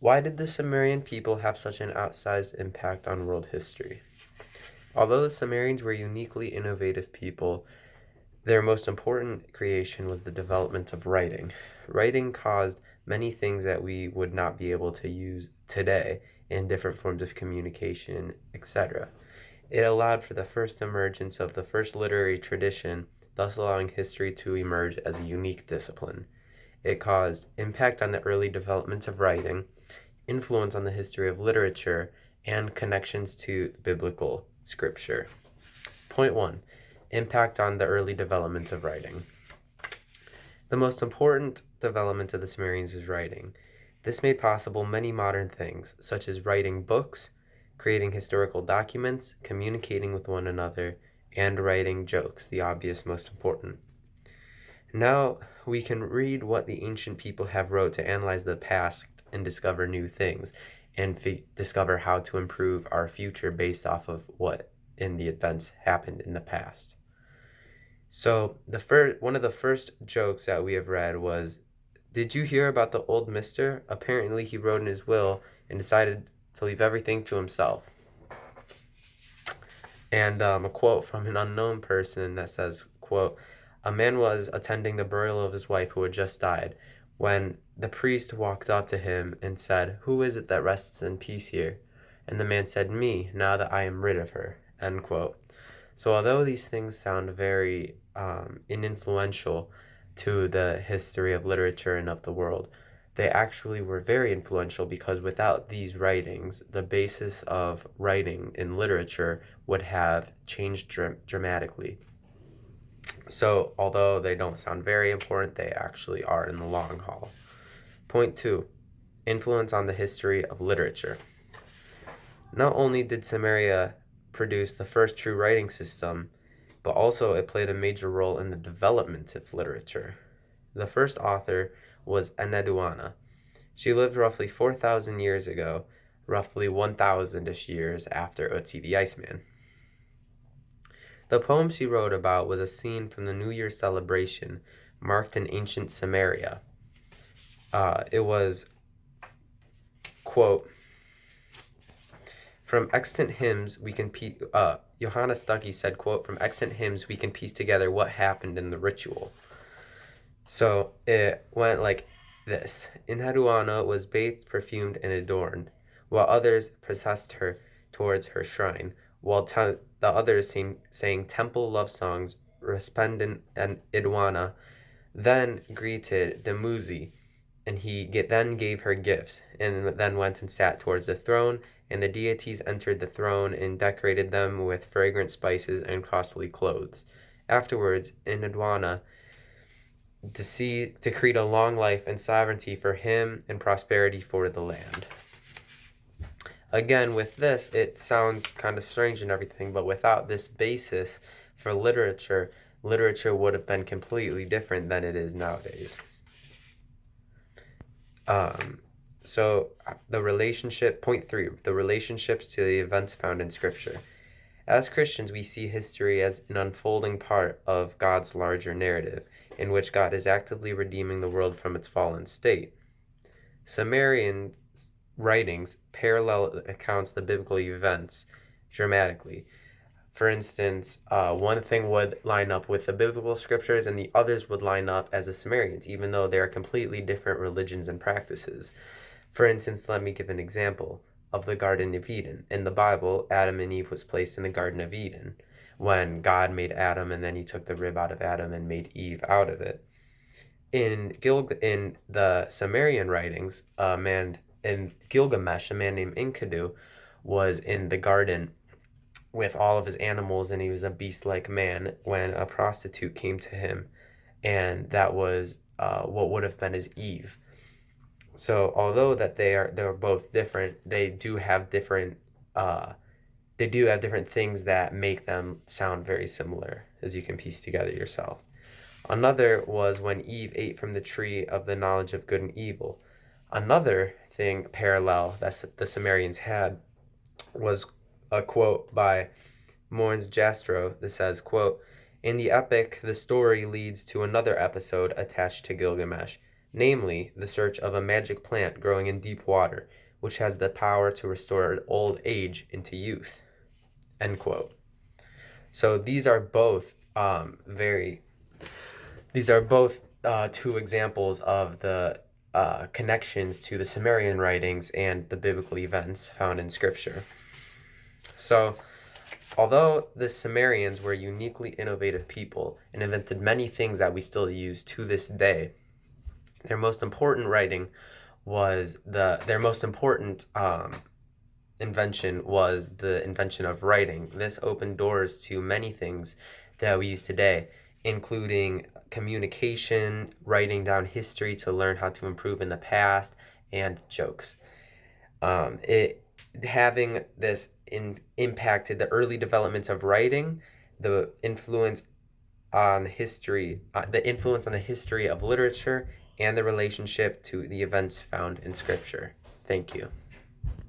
Why did the Sumerian people have such an outsized impact on world history? Although the Sumerians were uniquely innovative people, their most important creation was the development of writing. Writing caused many things that we would not be able to use today in different forms of communication, etc. It allowed for the first emergence of the first literary tradition, thus allowing history to emerge as a unique discipline. It caused impact on the early development of writing, influence on the history of literature, and connections to biblical scripture. Point 1. Impact on the early development of writing. The most important development of the Sumerians was writing. This made possible many modern things, such as writing books, creating historical documents, communicating with one another, and writing jokes, the obvious most important. Now we can read what the ancient people have wrote to analyze the past and discover new things, and discover how to improve our future based off of what in the events happened in the past. So one of the first jokes that we have read was, did you hear about the old mister? Apparently he wrote in his will and decided to leave everything to himself. And a quote from an unknown person that says, quote, a man was attending the burial of his wife who had just died when the priest walked up to him and said, who is it that rests in peace here? And the man said, me, now that I am rid of her, end quote. So although these things sound very influential to the history of literature and of the world, they actually were very influential because without these writings, the basis of writing in literature would have changed dramatically. So although they don't sound very important, they actually are in the long haul. Point 2. Influence on the history of literature. Not only did Sumeria produce the first true writing system, but also it played a major role in the development of literature. The first author was Enheduanna. She lived roughly 4,000 years ago, roughly 1,000-ish years after Ötzi the Iceman. The poem she wrote about was a scene from the New Year celebration marked in ancient Sumeria. It was, quote, from extant hymns we can Johanna Stuckey said, quote, from extant hymns we can piece together what happened in the ritual. So it went like this. Enheduanna was bathed, perfumed, and adorned, while others processed her towards her shrine, while the others sang temple love songs. Resplendent and Idwana then greeted Demuzi, and he then gave her gifts, and then went and sat towards the throne, and the deities entered the throne and decorated them with fragrant spices and costly clothes. Afterwards, Enheduanna decreed a long life and sovereignty for him and prosperity for the land. Again, with this, it sounds kind of strange and everything, but without this basis for literature would have been completely different than it is nowadays. So the relationship, point 3, the relationships to the events found in Scripture. As Christians, we see history as an unfolding part of God's larger narrative, in which God is actively redeeming the world from its fallen state. Sumerian writings parallel accounts the biblical events dramatically. For instance, one thing would line up with the biblical scriptures and the others would line up as the Sumerians, even though they are completely different religions and practices. For instance, let me give an example of the Garden of Eden. In the Bible, Adam and Eve was placed in the Garden of Eden when God made Adam, and then he took the rib out of Adam and made Eve out of it. In the Sumerian writings, in Gilgamesh, a man named Enkidu, was in the garden with all of his animals, and he was a beast-like man when a prostitute came to him, and that was what would have been his Eve. So although that they're both different, they do have different things that make them sound very similar, as you can piece together yourself. Another was when Eve ate from the tree of the knowledge of good and evil. Another thing parallel that the Sumerians had was a quote by Morns Jastrow that says, quote, in the epic, the story leads to another episode attached to Gilgamesh. namely the search of a magic plant growing in deep water, which has the power to restore old age into youth. End quote. So these are both two examples of the connections to the Sumerian writings and the biblical events found in Scripture. So, although the Sumerians were uniquely innovative people and invented many things that we still use to this day, their most important invention was the invention of writing. This opened doors to many things that we use today, including communication, writing down history to learn how to improve in the past, and jokes. Having this impacted the early development of writing, the influence on the history of literature, and the relationship to the events found in Scripture. Thank you.